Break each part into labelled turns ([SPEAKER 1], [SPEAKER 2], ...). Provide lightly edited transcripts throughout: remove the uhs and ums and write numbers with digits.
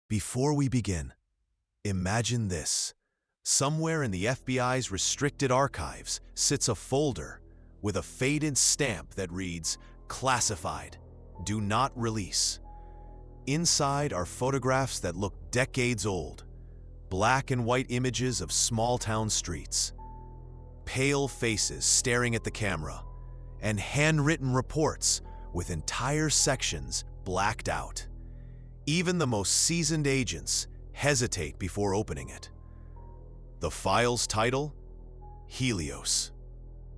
[SPEAKER 1] Before we begin, imagine this. Somewhere in the FBI's restricted archives sits a folder with a faded stamp that reads, "Classified. Do not release." Inside are photographs that look decades old, black and white images of small-town streets, pale faces staring at the camera, and handwritten reports with entire sections blacked out. Even the most seasoned agents hesitate before opening it. The file's title? Helios,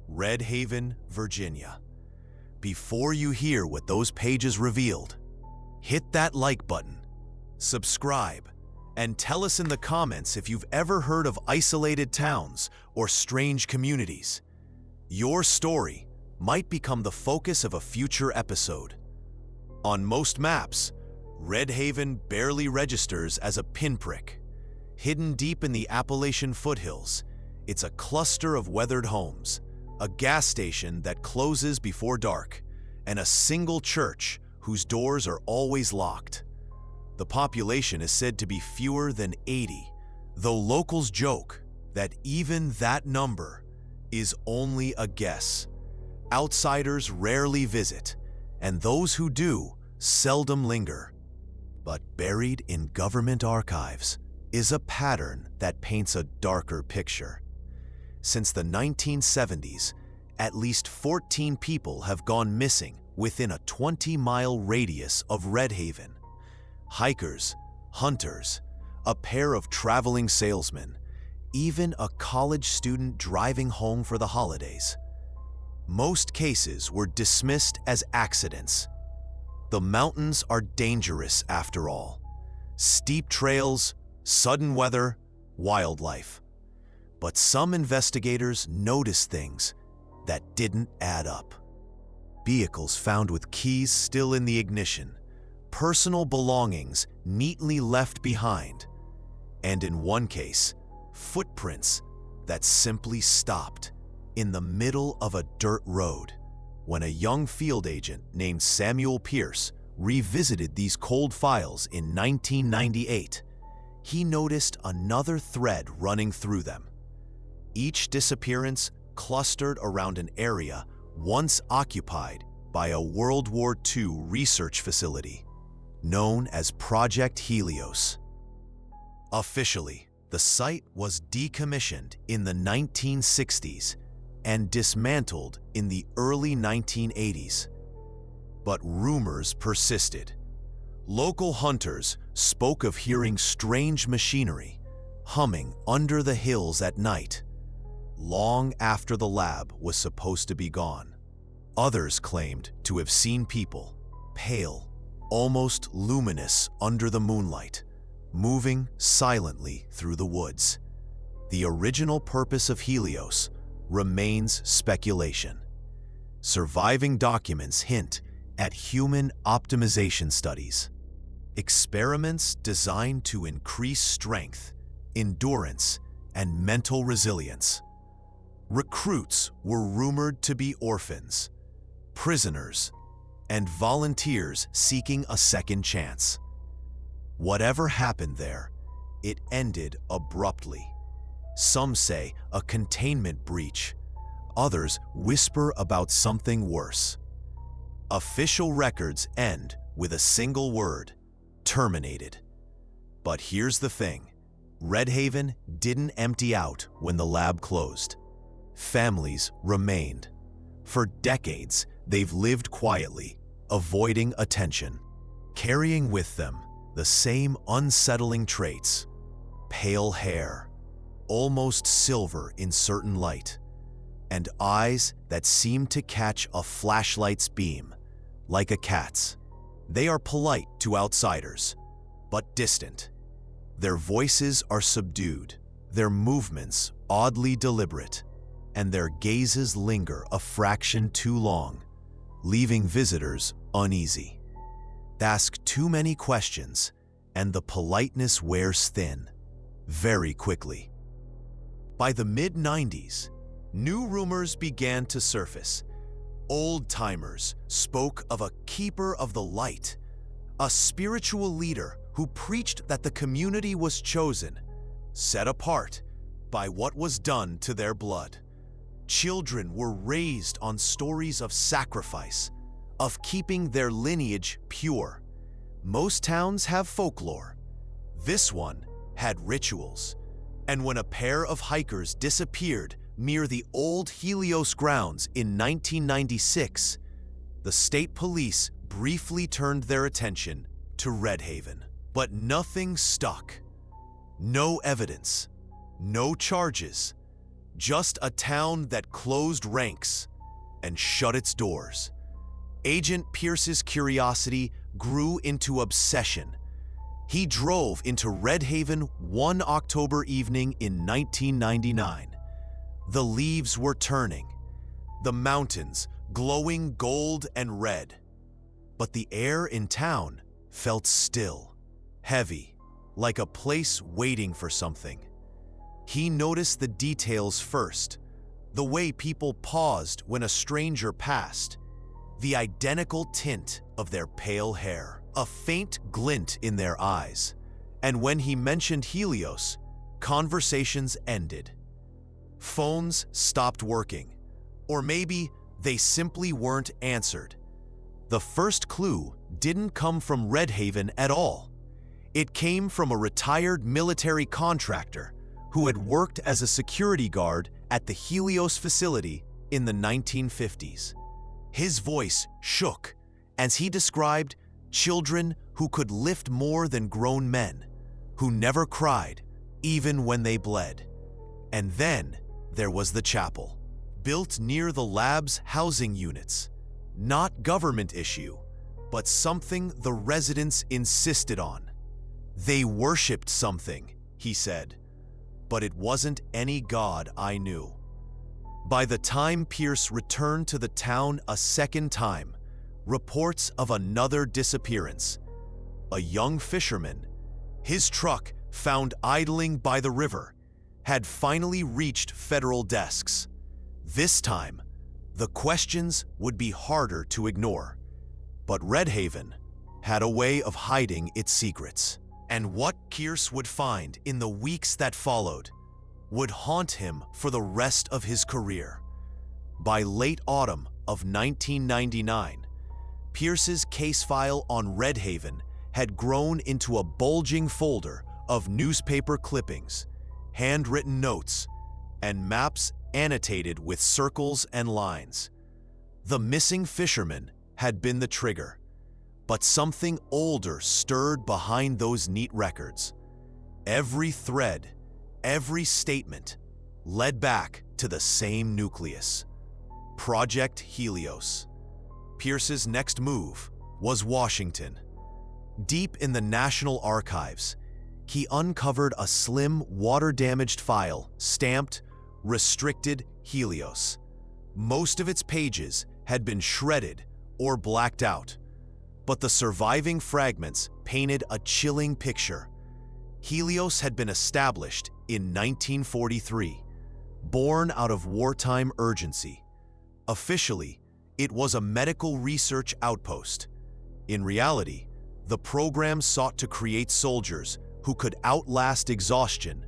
[SPEAKER 1] Redhaven, Virginia. Before you hear what those pages revealed, hit that like button, subscribe, and tell us in the comments if you've ever heard of isolated towns or strange communities. Your story might become the focus of a future episode. On most maps, Redhaven barely registers as a pinprick. Hidden deep in the Appalachian foothills, it's a cluster of weathered homes, a gas station that closes before dark, and a single church whose doors are always locked. The population is said to be fewer than 80, though locals joke that even that number is only a guess. Outsiders rarely visit, and those who do seldom linger. But buried in government archives is a pattern that paints a darker picture. Since the 1970s, at least 14 people have gone missing within a 20-mile radius of Redhaven. Hikers, hunters, a pair of traveling salesmen, even a college student driving home for the holidays. Most cases were dismissed as accidents. The mountains are dangerous after all. Steep trails, sudden weather, wildlife. But some investigators noticed things that didn't add up. Vehicles found with keys still in the ignition, personal belongings neatly left behind, and in one case, footprints that simply stopped in the middle of a dirt road. When a young field agent named Samuel Pierce revisited these cold files in 1998, he noticed another thread running through them. Each disappearance clustered around an area once occupied by a World War II research facility known as Project Helios. Officially, the site was decommissioned in the 1960s and dismantled in the early 1980s. But rumors persisted. Local hunters spoke of hearing strange machinery humming under the hills at night, long after the lab was supposed to be gone. Others claimed to have seen people, pale, almost luminous under the moonlight, moving silently through the woods. The original purpose of Helios remains speculation. Surviving documents hint at human optimization studies, experiments designed to increase strength, endurance, and mental resilience. Recruits were rumored to be orphans, prisoners, and volunteers seeking a second chance. Whatever happened there, it ended abruptly. Some say a containment breach. Others whisper about something worse. Official records end with a single word: terminated. But here's the thing. Redhaven didn't empty out when the lab closed. Families remained. For decades, they've lived quietly, avoiding attention, carrying with them the same unsettling traits: pale hair, almost silver in certain light, and eyes that seem to catch a flashlight's beam, like a cat's. They are polite to outsiders, but distant. Their voices are subdued, their movements oddly deliberate, and their gazes linger a fraction too long, leaving visitors uneasy. Ask too many questions, and the politeness wears thin, very quickly. By the mid-90s, new rumors began to surface. Old-timers spoke of a keeper of the light, a spiritual leader who preached that the community was chosen, set apart by what was done to their blood. Children were raised on stories of sacrifice, of keeping their lineage pure. Most towns have folklore. This one had rituals. And when a pair of hikers disappeared near the old Helios grounds in 1996, the state police briefly turned their attention to Redhaven. But nothing stuck. No evidence, no charges, just a town that closed ranks and shut its doors. Agent Pierce's curiosity grew into obsession. He drove into Redhaven one October evening in 1999. The leaves were turning, the mountains glowing gold and red. But the air in town felt still, heavy, like a place waiting for something. He noticed the details first, the way people paused when a stranger passed, the identical tint of their pale hair, a faint glint in their eyes. And when he mentioned Helios, conversations ended. Phones stopped working, or maybe they simply weren't answered. The first clue didn't come from Redhaven at all. It came from a retired military contractor who had worked as a security guard at the Helios facility in the 1950s. His voice shook as he described children who could lift more than grown men, who never cried, even when they bled. And then there was the chapel, built near the lab's housing units. Not government issue, but something the residents insisted on. They worshipped something, he said, but it wasn't any god I knew. By the time Pierce returned to the town a second time, reports of another disappearance. A young fisherman, his truck found idling by the river, had finally reached federal desks. This time, the questions would be harder to ignore. But Redhaven had a way of hiding its secrets. And what Pierce would find in the weeks that followed would haunt him for the rest of his career. By late autumn of 1999, Pierce's case file on Redhaven had grown into a bulging folder of newspaper clippings, handwritten notes, and maps annotated with circles and lines. The missing fisherman had been the trigger, but something older stirred behind those neat records. Every thread, every statement led back to the same nucleus: Project Helios. Pierce's next move was Washington. Deep in the National Archives, he uncovered a slim, water-damaged file stamped Restricted Helios. Most of its pages had been shredded or blacked out, but the surviving fragments painted a chilling picture. Helios had been established in 1943, born out of wartime urgency. Officially, it was a medical research outpost. In reality, the program sought to create soldiers who could outlast exhaustion,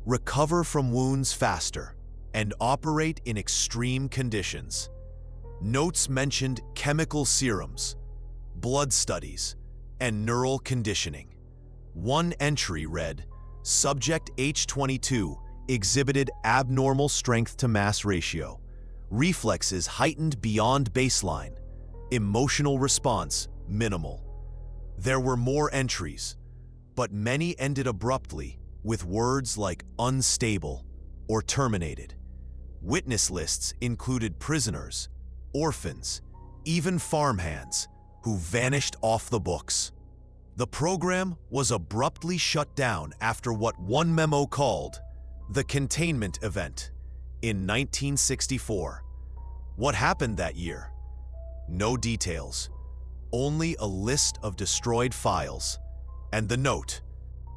[SPEAKER 1] recover from wounds faster, and operate in extreme conditions. Notes mentioned chemical serums, blood studies, and neural conditioning. One entry read, "Subject H22 exhibited abnormal strength-to-mass ratio, reflexes heightened beyond baseline, emotional response minimal." There were more entries, but many ended abruptly with words like unstable or terminated. Witness lists included prisoners, orphans, even farmhands who vanished off the books. The program was abruptly shut down after what one memo called the containment event in 1964. What happened that year? No details, only a list of destroyed files and the note,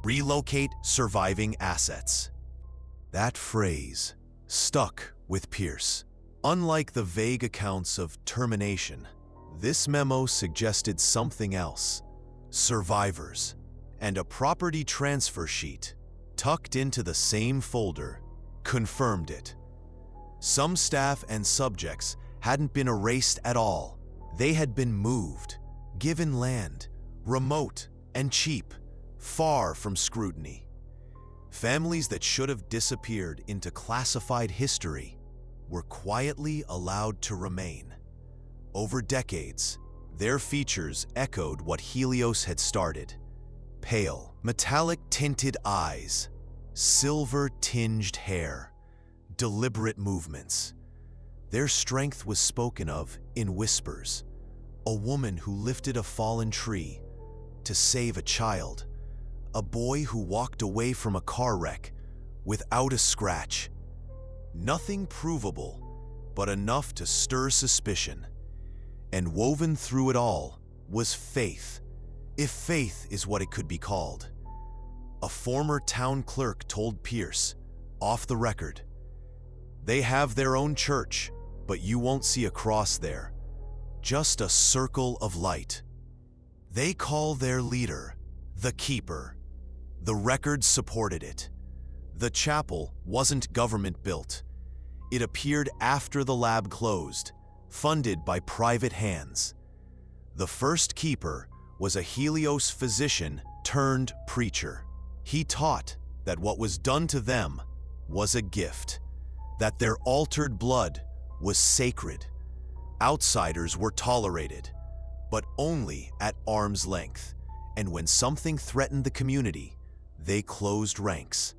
[SPEAKER 1] "Relocate surviving assets." That phrase stuck with Pierce. Unlike the vague accounts of termination, this memo suggested something else: survivors, and a property transfer sheet, tucked into the same folder, confirmed it. Some staff and subjects hadn't been erased at all. They had been moved, given land, remote and cheap, far from scrutiny. Families that should have disappeared into classified history were quietly allowed to remain. Over decades, their features echoed what Helios had started. Pale, metallic-tinted eyes, silver-tinged hair, deliberate movements. Their strength was spoken of in whispers. A woman who lifted a fallen tree to save a child. A boy who walked away from a car wreck without a scratch. Nothing provable, but enough to stir suspicion. And woven through it all was faith, if faith is what it could be called. A former town clerk told Pierce, off the record, "They have their own church, but you won't see a cross there. Just a circle of light. They call their leader the Keeper." The records supported it. The chapel wasn't government-built. It appeared after the lab closed, funded by private hands. The first keeper was a Helios physician turned preacher. He taught that what was done to them was a gift, that their altered blood was sacred. Outsiders were tolerated, but only at arm's length, and when something threatened the community, they closed ranks.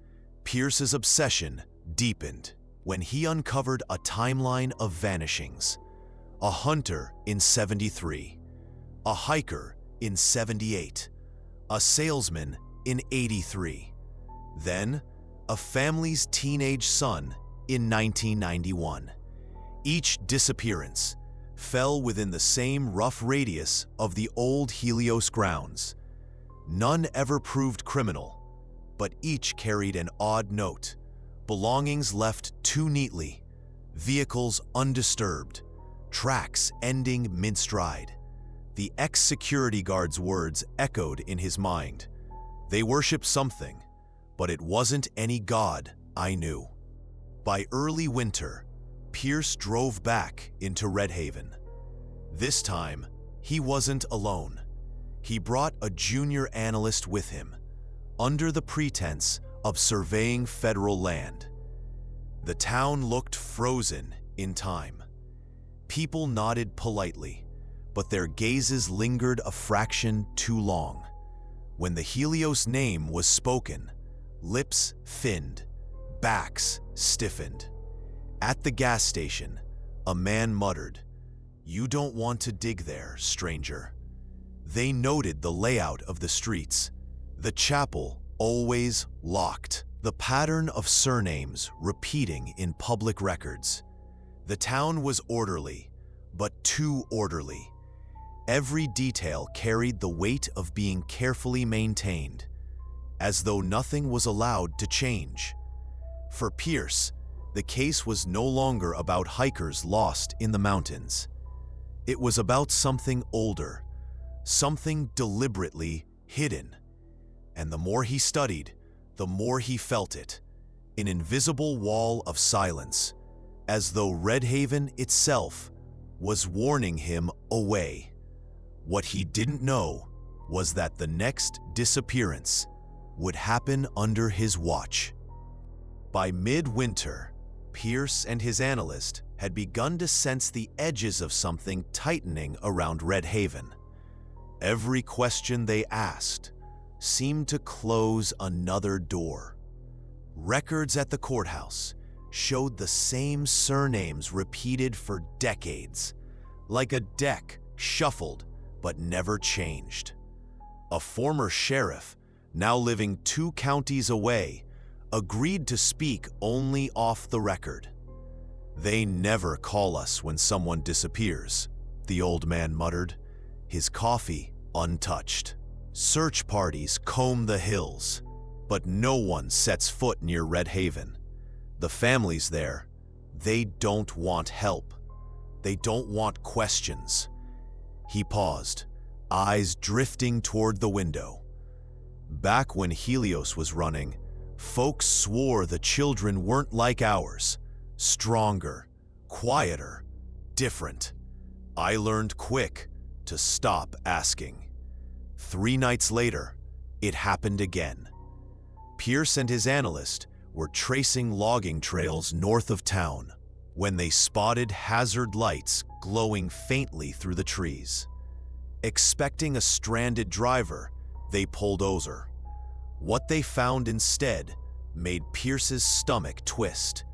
[SPEAKER 1] Pierce's obsession deepened when he uncovered a timeline of vanishings. A hunter in 73, a hiker in 78, a salesman in 83, then a family's teenage son in 1991. Each disappearance fell within the same rough radius of the old Helios grounds. None ever proved criminal, but each carried an odd note. Belongings left too neatly, vehicles undisturbed, tracks ending mid-stride. The ex-security guard's words echoed in his mind. They worshiped something, but it wasn't any god I knew. By early winter, Pierce drove back into Redhaven. This time, he wasn't alone. He brought a junior analyst with him, under the pretense of surveying federal land. The town looked frozen in time. People nodded politely, but their gazes lingered a fraction too long. When the Helios name was spoken, lips thinned, backs stiffened. At the gas station, a man muttered, "You don't want to dig there, stranger." They noted the layout of the streets. The chapel always locked, the pattern of surnames repeating in public records. The town was orderly, but too orderly. Every detail carried the weight of being carefully maintained, as though nothing was allowed to change. For Pierce, the case was no longer about hikers lost in the mountains. It was about something older, something deliberately hidden. And the more he studied, the more he felt it. An invisible wall of silence, as though Redhaven itself was warning him away. What he didn't know was that the next disappearance would happen under his watch. By mid-winter, Pierce and his analyst had begun to sense the edges of something tightening around Redhaven. Every question they asked seemed to close another door. Records at the courthouse showed the same surnames repeated for decades, like a deck shuffled but never changed. A former sheriff, now living 2 counties away, agreed to speak only off the record. "They never call us when someone disappears," the old man muttered, his coffee untouched. "Search parties comb the hills, but no one sets foot near Redhaven. The families there, they don't want help. They don't want questions." He paused, eyes drifting toward the window. Back when Helios was running, folks swore the children weren't like ours. Stronger, quieter, different. I learned quick to stop asking. 3 nights later, it happened again. Pierce and his analyst were tracing logging trails north of town when they spotted hazard lights glowing faintly through the trees. Expecting a stranded driver, they pulled over. What they found instead made Pierce's stomach twist.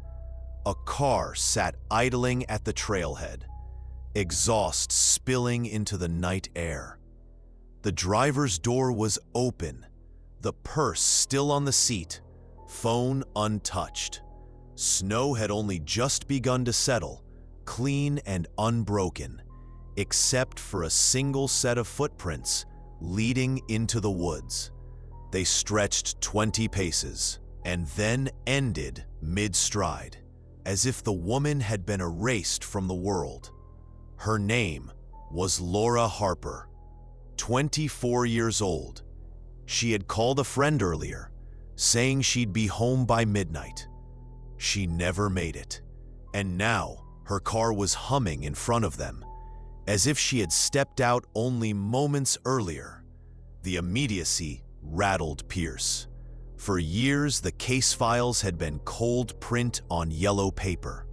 [SPEAKER 1] A car sat idling at the trailhead, exhaust spilling into the night air. The driver's door was open, the purse still on the seat, phone untouched. Snow had only just begun to settle, clean and unbroken, except for a single set of footprints leading into the woods. They stretched 20 paces and then ended mid-stride, as if the woman had been erased from the world. Her name was Laura Harper, 24 years old. She had called a friend earlier, saying she'd be home by midnight. She never made it, and now her car was humming in front of them, as if she had stepped out only moments earlier. The immediacy rattled Pierce. For years, the case files had been cold print on yellow paper.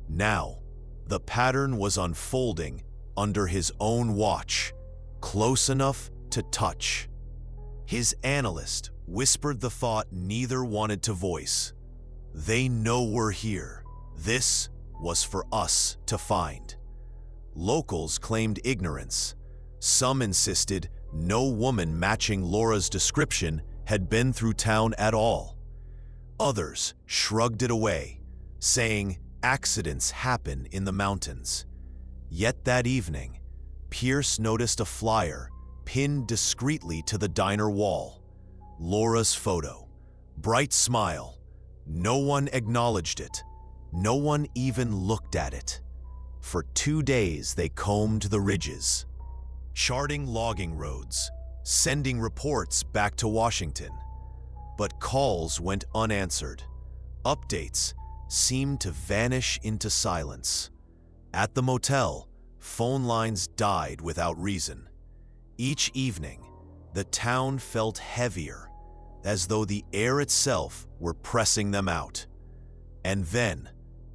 [SPEAKER 1] Now, the pattern was unfolding under his own watch, close enough to touch. His analyst whispered the thought neither wanted to voice. They know we're here. This was for us to find. Locals claimed ignorance. Some insisted no woman matching Laura's description had been through town at all. Others shrugged it away, saying accidents happen in the mountains. Yet that evening, Pierce noticed a flyer pinned discreetly to the diner wall. Laura's photo. Bright smile. No one acknowledged it. No one even looked at it. For 2 days they combed the ridges, charting logging roads, sending reports back to Washington. But calls went unanswered. Updates seemed to vanish into silence. At the motel, phone lines died without reason. Each evening, the town felt heavier, as though the air itself were pressing them out. And then,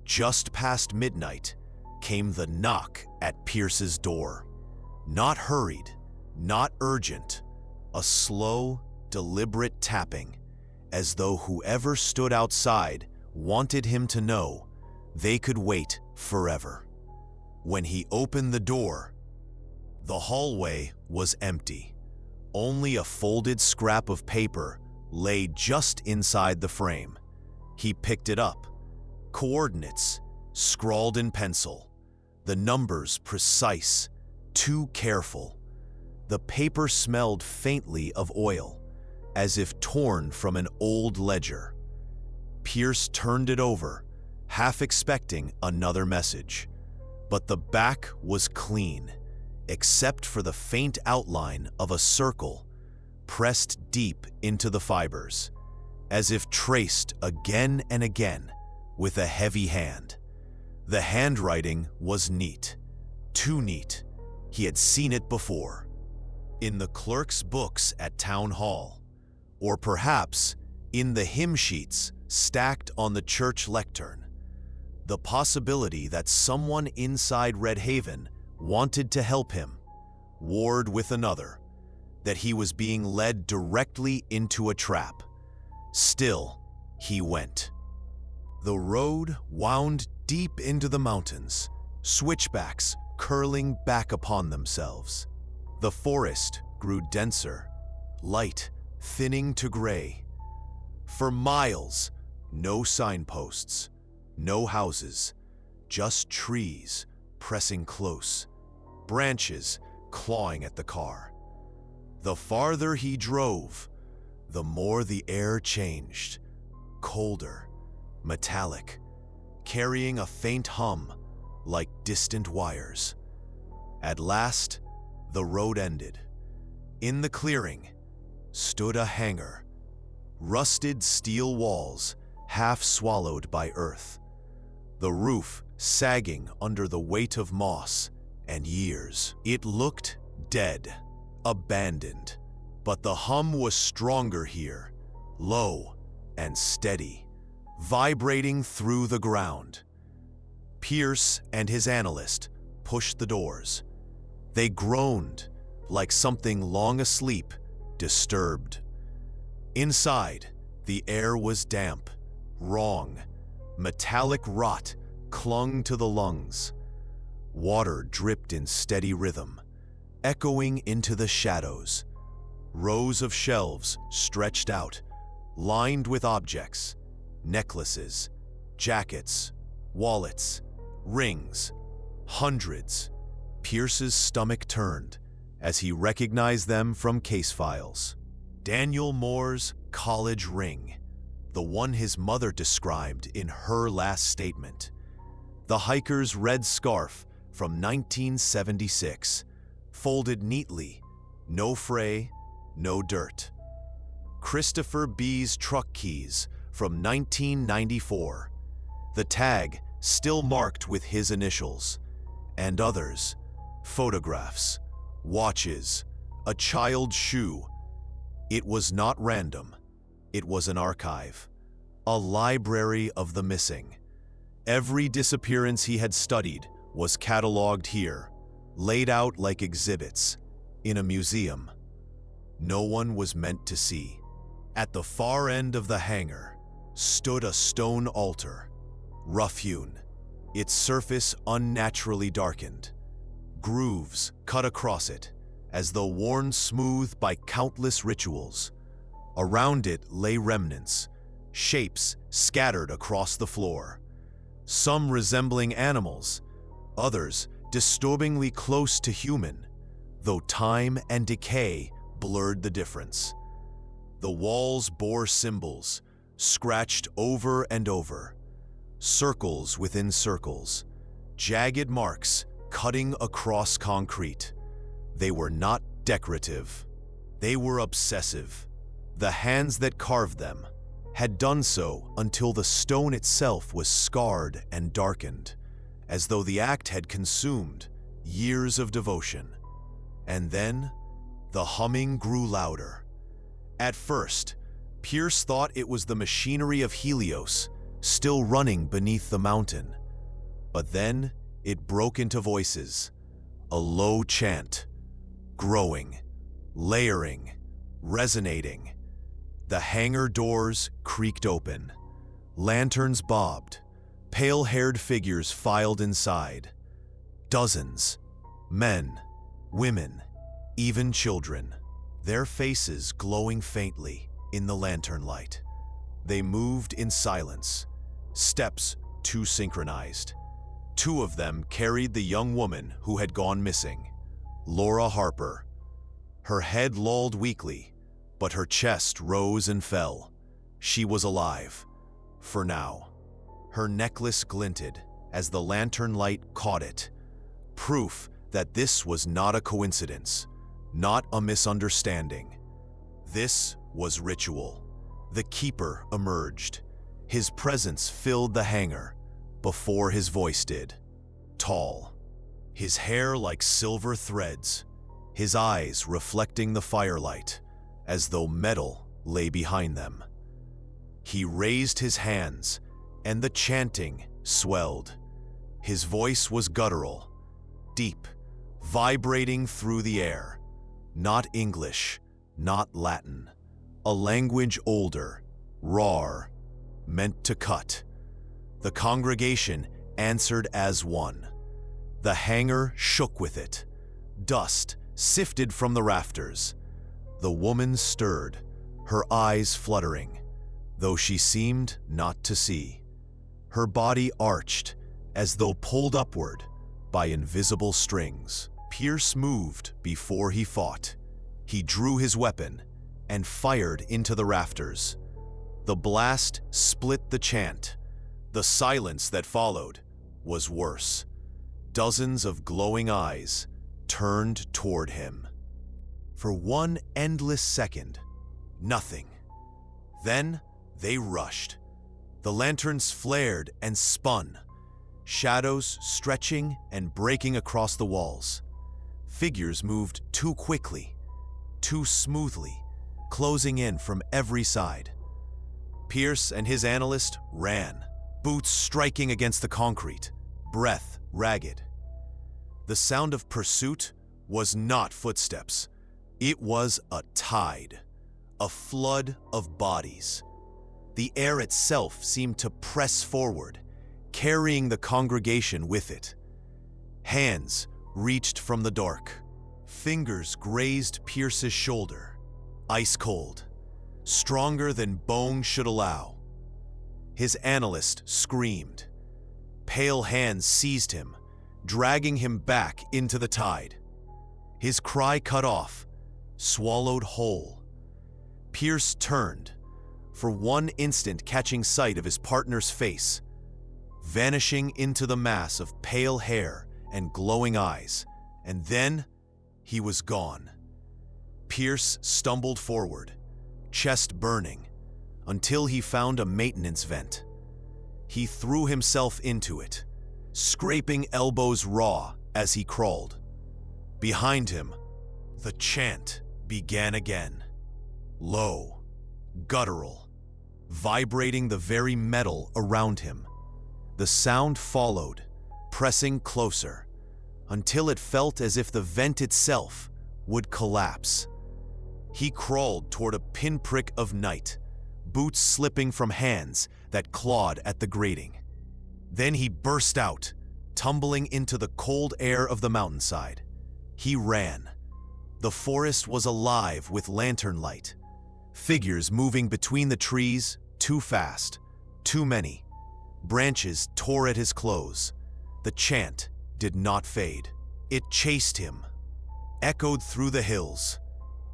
[SPEAKER 1] just past midnight, came the knock at Pierce's door. Not hurried, not urgent, a slow, deliberate tapping, as though whoever stood outside wanted him to know they could wait forever. When he opened the door, the hallway was empty. Only a folded scrap of paper lay just inside the frame. He picked it up. Coordinates, scrawled in pencil. The numbers precise, too careful. The paper smelled faintly of oil, as if torn from an old ledger. Pierce turned it over, half expecting another message. But the back was clean, except for the faint outline of a circle pressed deep into the fibers, as if traced again and again with a heavy hand. The handwriting was neat, too neat. He had seen it before, in the clerk's books at town hall, or perhaps in the hymn sheets stacked on the church lectern. The possibility that someone inside Redhaven wanted to help him, warred with another, that he was being led directly into a trap. Still, he went. The road wound deep into the mountains, switchbacks curling back upon themselves. The forest grew denser, light thinning to gray. For miles, no signposts, no houses, just trees pressing close, branches clawing at the car. The farther he drove, the more the air changed, colder, metallic, carrying a faint hum like distant wires. At last, the road ended. In the clearing, stood a hangar. Rusted steel walls, half swallowed by earth. The roof sagging under the weight of moss and years. It looked dead, abandoned. But the hum was stronger here, low and steady, vibrating through the ground. Pierce and his analyst pushed the doors. They groaned like something long asleep, disturbed. Inside, the air was damp, wrong. Metallic rot clung to the lungs. Water dripped in steady rhythm, echoing into the shadows. Rows of shelves stretched out, lined with objects, necklaces, jackets, wallets, rings, hundreds. Pierce's stomach turned as he recognized them from case files. Daniel Moore's college ring, the one his mother described in her last statement. The hiker's red scarf from 1976, folded neatly, no fray, no dirt. Christopher B.'s truck keys from 1994, the tag still marked with his initials, and others, photographs, watches, a child's shoe. It was not random. It was an archive, a library of the missing. Every disappearance he had studied was cataloged here, laid out like exhibits, in a museum. No one was meant to see. At the far end of the hangar stood a stone altar, rough-hewn, its surface unnaturally darkened. Grooves cut across it, as though worn smooth by countless rituals. Around it lay remnants, shapes scattered across the floor. Some resembling animals, others disturbingly close to human, though time and decay blurred the difference. The walls bore symbols, scratched over and over, circles within circles, jagged marks cutting across concrete. They were not decorative. They were obsessive. The hands that carved them had done so until the stone itself was scarred and darkened, as though the act had consumed years of devotion. And then, the humming grew louder. At first, Pierce thought it was the machinery of Helios, still running beneath the mountain. But then, it broke into voices, a low chant, growing, layering, resonating. The hangar doors creaked open. Lanterns bobbed. Pale-haired figures filed inside. Dozens. Men, women, even children. Their faces glowing faintly in the lantern light. They moved in silence, steps too synchronized. Two of them carried the young woman who had gone missing, Laura Harper. Her head lolled weakly, but her chest rose and fell. She was alive, for now. Her necklace glinted as the lantern light caught it, proof that this was not a coincidence, not a misunderstanding. This was ritual. The keeper emerged. His presence filled the hangar before his voice did. Tall, his hair like silver threads, his eyes reflecting the firelight, as though metal lay behind them. He raised his hands, and the chanting swelled. His voice was guttural, deep, vibrating through the air. Not English, not Latin. A language older, raw, meant to cut. The congregation answered as one. The hangar shook with it. Dust sifted from the rafters. The woman stirred, her eyes fluttering, though she seemed not to see. Her body arched, as though pulled upward by invisible strings. Pierce moved before he fought. He drew his weapon and fired into the rafters. The blast split the chant. The silence that followed was worse. Dozens of glowing eyes turned toward him. For one endless second, Nothing. Then they rushed. The lanterns flared and spun, shadows stretching and breaking across the walls. Figures moved too quickly, too smoothly, closing in from every side. Pierce and his analyst ran, boots striking against the concrete, breath ragged. The sound of pursuit was not footsteps. It was a tide, a flood of bodies. The air itself seemed to press forward, carrying the congregation with it. Hands reached from the dark. Fingers grazed Pierce's shoulder, ice cold, stronger than bone should allow. His analyst screamed. Pale hands seized him, dragging him back into the tide. His cry cut off, swallowed whole. Pierce turned, for one instant catching sight of his partner's face, vanishing into the mass of pale hair and glowing eyes, and then he was gone. Pierce stumbled forward, chest burning, until he found a maintenance vent. He threw himself into it, scraping elbows raw as he crawled. Behind him, the chant began again. Low, guttural, vibrating the very metal around him. The sound followed, pressing closer, until it felt as if the vent itself would collapse. He crawled toward a pinprick of night, boots slipping from hands that clawed at the grating. Then he burst out, tumbling into the cold air of the mountainside. He ran. The forest was alive with lantern light. Figures moving between the trees, too fast, too many. Branches tore at his clothes. The chant did not fade. It chased him, echoed through the hills,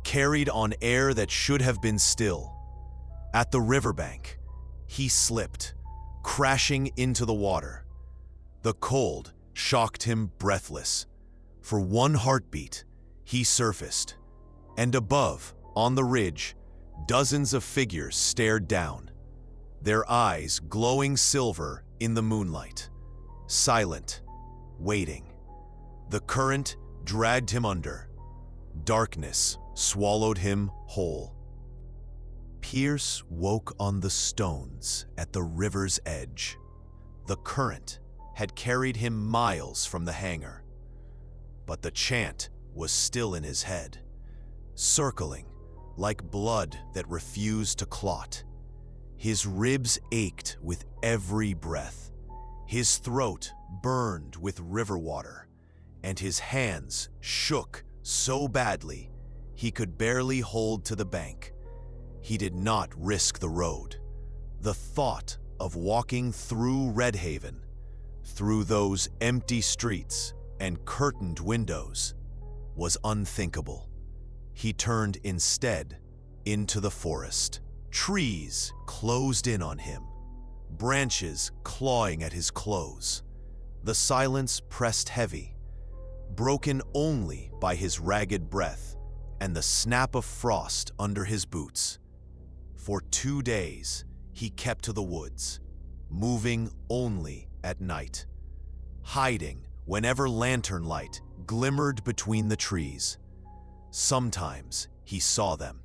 [SPEAKER 1] carried on air that should have been still. At the riverbank, he slipped, crashing into the water. The cold shocked him breathless. For one heartbeat, he surfaced, and above, on the ridge, dozens of figures stared down, their eyes glowing silver in the moonlight, silent, waiting. The current dragged him under. Darkness swallowed him whole. Pierce woke on the stones at the river's edge. The current had carried him miles from the hangar, but the chant was still in his head, circling like blood that refused to clot. His ribs ached with every breath. His throat burned with river water, and his hands shook so badly he could barely hold to the bank. He did not risk the road. The thought of walking through Redhaven, through those empty streets and curtained windows, was unthinkable. He turned instead into the forest. Trees closed in on him, branches clawing at his clothes. The silence pressed heavy, broken only by his ragged breath and the snap of frost under his boots. For 2 days, he kept to the woods, moving only at night, hiding whenever lantern light glimmered between the trees. Sometimes he saw them,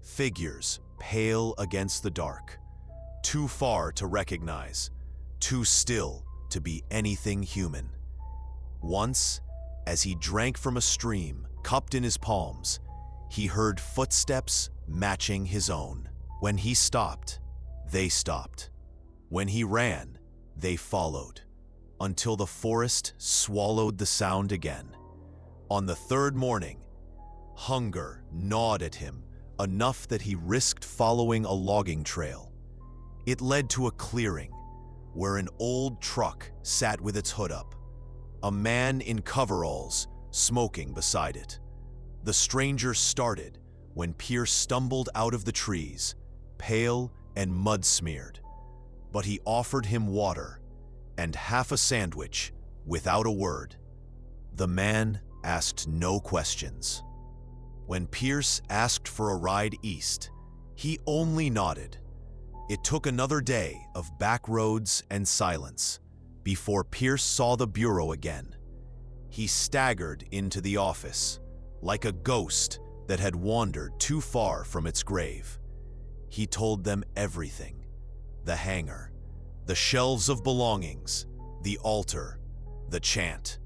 [SPEAKER 1] figures pale against the dark, too far to recognize, too still to be anything human. Once, as he drank from a stream cupped in his palms, he heard footsteps matching his own. When he stopped, they stopped. When he ran, they followed, until the forest swallowed the sound again. On the third morning, hunger gnawed at him enough that he risked following a logging trail. It led to a clearing where an old truck sat with its hood up, a man in coveralls smoking beside it. The stranger started when Pierce stumbled out of the trees, pale and mud-smeared, but he offered him water and half a sandwich without a word. The man asked no questions. When Pierce asked for a ride east, He only nodded. It took another day of back roads and silence before Pierce saw the bureau again. He staggered into the office, like a ghost that had wandered too far from its grave. He told them everything: the hangar, the shelves of belongings, the altar, the chant.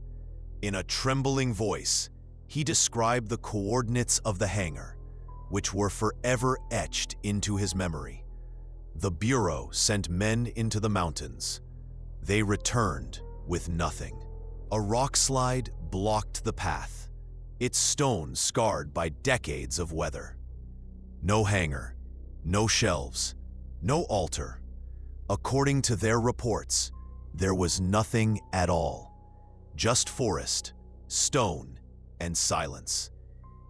[SPEAKER 1] In a trembling voice, he described the coordinates of the hangar, which were forever etched into his memory. The Bureau sent men into the mountains. They returned with nothing. A rockslide blocked the path, its stone scarred by decades of weather. No hangar, no shelves, no altar. According to their reports, there was nothing at all. Just forest, stone, and silence.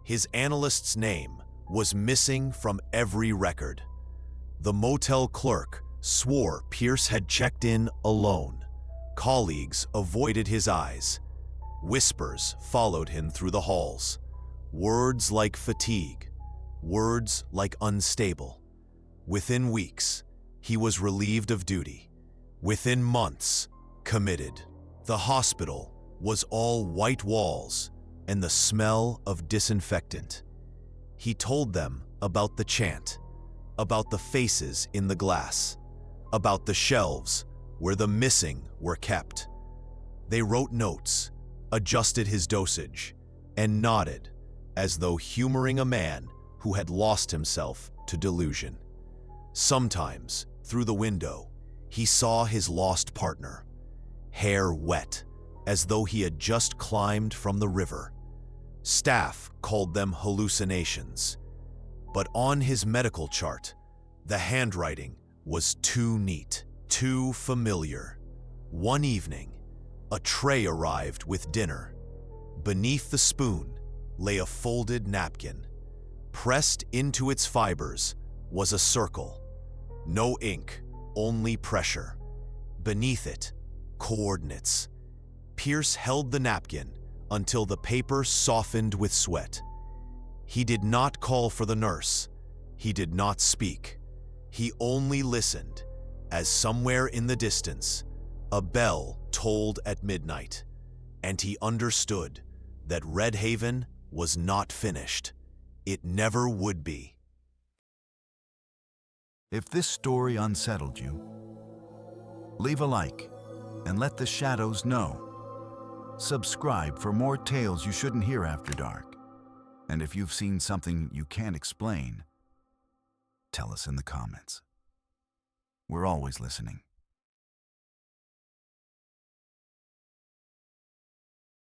[SPEAKER 1] His analyst's name was missing from every record. The motel clerk swore Pierce had checked in alone. Colleagues avoided his eyes. Whispers followed him through the halls. Words like fatigue, words like unstable. Within weeks, he was relieved of duty. Within months, committed. The hospital was all white walls and the smell of disinfectant. He told them about the chant, about the faces in the glass, about the shelves where the missing were kept. They wrote notes, adjusted his dosage, and nodded as though humoring a man who had lost himself to delusion. Sometimes, through the window, he saw his lost partner, hair wet, as though he had just climbed from the river. Staff called them hallucinations, but on his medical chart, the handwriting was too neat, too familiar. One evening, a tray arrived with dinner. Beneath the spoon lay a folded napkin. Pressed into its fibers was a circle. No ink, only pressure. Beneath it, coordinates. Pierce held the napkin until the paper softened with sweat. He did not call for the nurse. He did not speak. He only listened as somewhere in the distance, a bell tolled at midnight, and he understood that Redhaven was not finished. It never would be.
[SPEAKER 2] If this story unsettled you, leave a like and let the shadows know. Subscribe for more tales you shouldn't hear after dark. And if you've seen something you can't explain, tell us in the comments. We're always listening.